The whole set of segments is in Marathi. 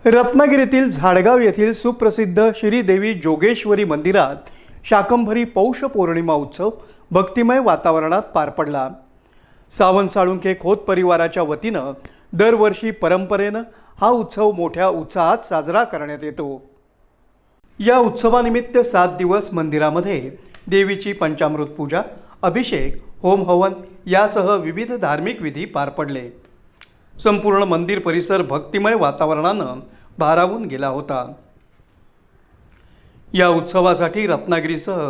रत्नागिरीतील झाडगाव येथील सुप्रसिद्ध श्रीदेवी जोगेश्वरी मंदिरात शाकंभरी पौष पौर्णिमा उत्सव भक्तिमय वातावरणात पार पडला। सावंत साळुंखे खोत परिवाराच्या वतीनं दरवर्षी परंपरेनं हा उत्सव मोठ्या उत्साहात साजरा करण्यात येतो। या उत्सवानिमित्त 7 दिवस मंदिरामध्ये देवीची पंचामृत पूजा, अभिषेक, होम हवन यासह विविध धार्मिक विधी पार पडले। संपूर्ण मंदिर परिसर भक्तिमय वातावरणानं भारावून गेला होता। या उत्सवासाठी रत्नागिरीसह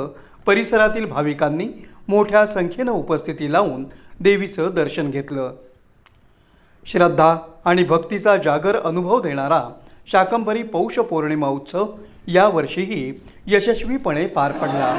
परिसरातील भाविकांनी मोठ्या संख्येनं उपस्थिती लावून देवीचं दर्शन घेतलं। श्रद्धा आणि भक्तीचा जागर अनुभव देणारा शाकंभरी पौष पौर्णिमा उत्सव यावर्षीही यशस्वीपणे पार पडला।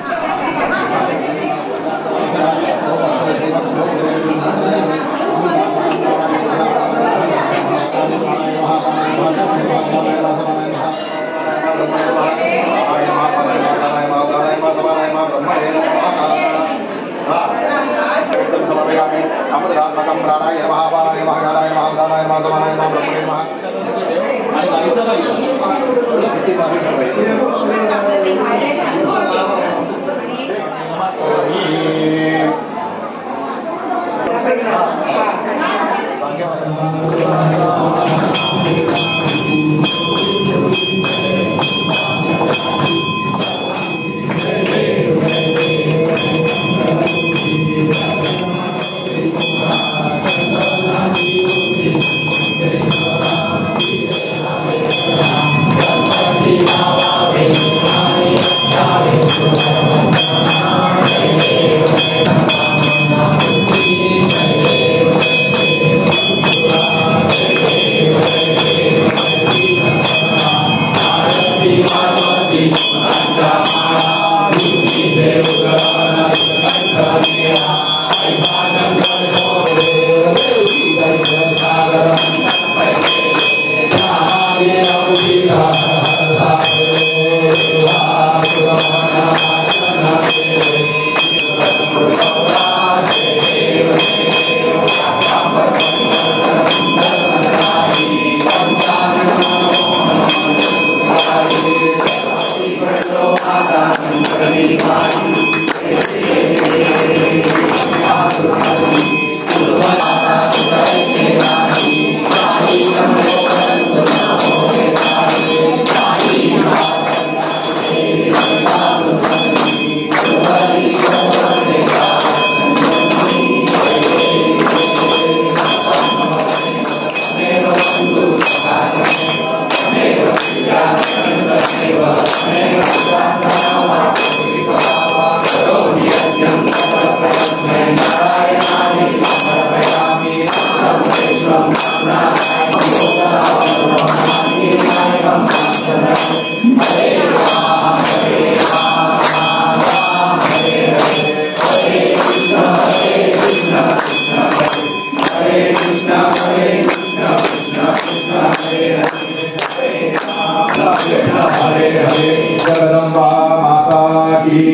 जगदंबा माता की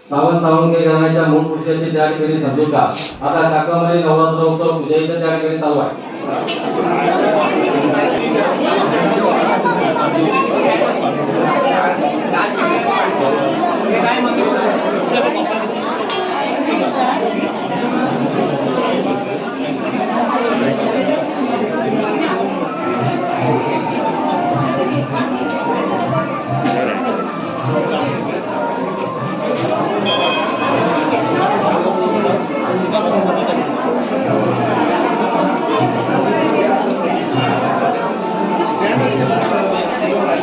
सावंत साळुंखे घराण्याच्या मूळ पुरुषाची त्या ठिकाणी समजूता। आता शाकंभरी नवरात्र उत्सव पूजेचा त्या ठिकाणी चालू आहे। एवढा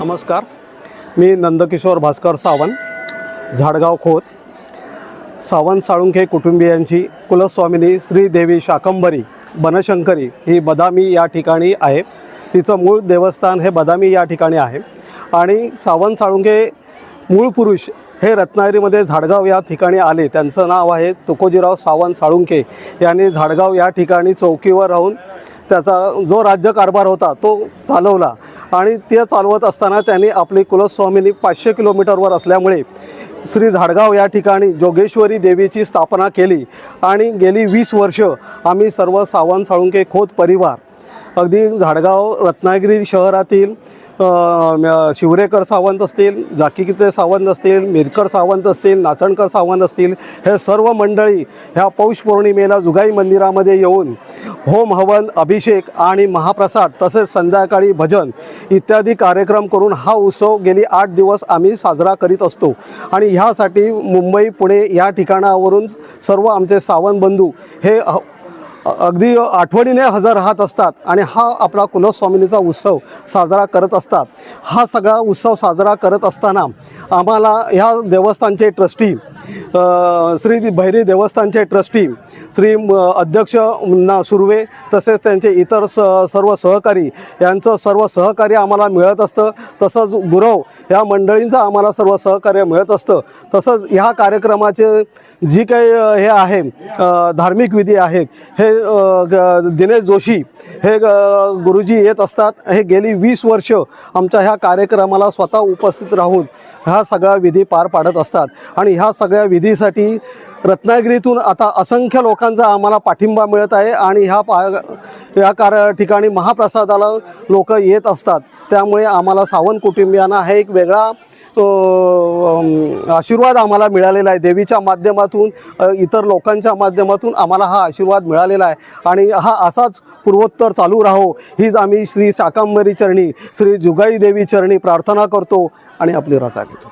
नमस्कार, मी नंदकिशोर भास्कर सावंत, झाडगाव खोत. सावंत साळुंखे कुटुंबियांची कुलस्वामिनी श्रीदेवी शाकंभरी बनशंकरी ही बदामी या ठिकाणी आहे. तिचं मूळ देवस्थान हे बदामी या ठिकाणी आहे आणि सावंत साळुंखे मूळ पुरुष हे रत्नागिरीमध्ये झाडगाव या ठिकाणी आले. त्यांचं नाव आहे तुकोजीराव सावंत साळुंखे. यांनी झाडगाव या ठिकाणी चौकीवर राहून त्याचा जो राज्यकारभार होता तो चालवला आणि ते चालवत असताना त्यांनी आपली कुलस्वामिनी 500 किलोमीटरवर असल्यामुळे श्री झाडगाव या ठिकाणी जोगेश्वरी देवीची स्थापना केली आणि गेली 20 वर्ष आम्ही सर्व सावंत साळुंखे खोत परिवार अगदी झाडगाव रत्नागिरी शहरातील शिवरेकर सावंत असतील, जाकीकिते सावंत असतील, मिरकर सावंत असतील, नाचणकर सावंत असतील, हे सर्व मंडळी ह्या पौष पौर्णिमेला जुगाई मंदिरामध्ये येऊन होम हवन, अभिषेक आणि महाप्रसाद तसेच संध्याकाळी भजन इत्यादी कार्यक्रम करून हा उत्सव गेली 8 दिवस आम्ही साजरा करीत असतो. आणि ह्यासाठी मुंबई, पुणे या ठिकाणावरून सर्व आमचे सावंत बंधू हे अगदी आठवणीने हजर राहत असतात आणि हा आपला कुलस्वामिनीचा उत्सव साजरा करत असतात. हा सगळा उत्सव साजरा करत असताना आम्हाला ह्या देवस्थानचे ट्रस्टी श्री भैरी देवस्थानचे ट्रस्टी श्री अध्यक्ष मुन्ना सुर्वे तसेच त्यांचे इतर सर्व सहकारी यांचं सर्व सहकार्य आम्हाला मिळत असतं. तसंच गुरव ह्या मंडळींचं आम्हाला सर्व सहकार्य मिळत असतं. तसंच ह्या कार्यक्रमाचे जी काही हे आहे धार्मिक विधी आहेत हे दिनेश जोशी हे गुरुजी येत असतात. हे गेली 20 वर्ष आमच्या ह्या कार्यक्रमाला स्वतः उपस्थित राहून ह्या सगळ्या विधी पार पाडत असतात आणि ह्या सगळ्या विधीसाठी रत्नागिरीतून आता असंख्य लोकांचा आम्हाला पाठिंबा मिळत आहे आणि ह्या ठिकाणी महाप्रसादाला लोक येत असतात. त्यामुळे आम्हाला सावंत कुटुंबियांना हा एक वेगळा आशीर्वाद आम्हाला मिळालेला आहे. देवीच्या माध्यमातून इतर लोकांच्या माध्यमातून आम्हाला हा आशीर्वाद मिळालेला आहे आणि हा असाच पूर्वोत्तर चालू राहो हीच आम्ही श्री शाकंभरी चरणी, श्री जुगाई देवी चरणी प्रार्थना करतो आणि आपली रजा घेतो.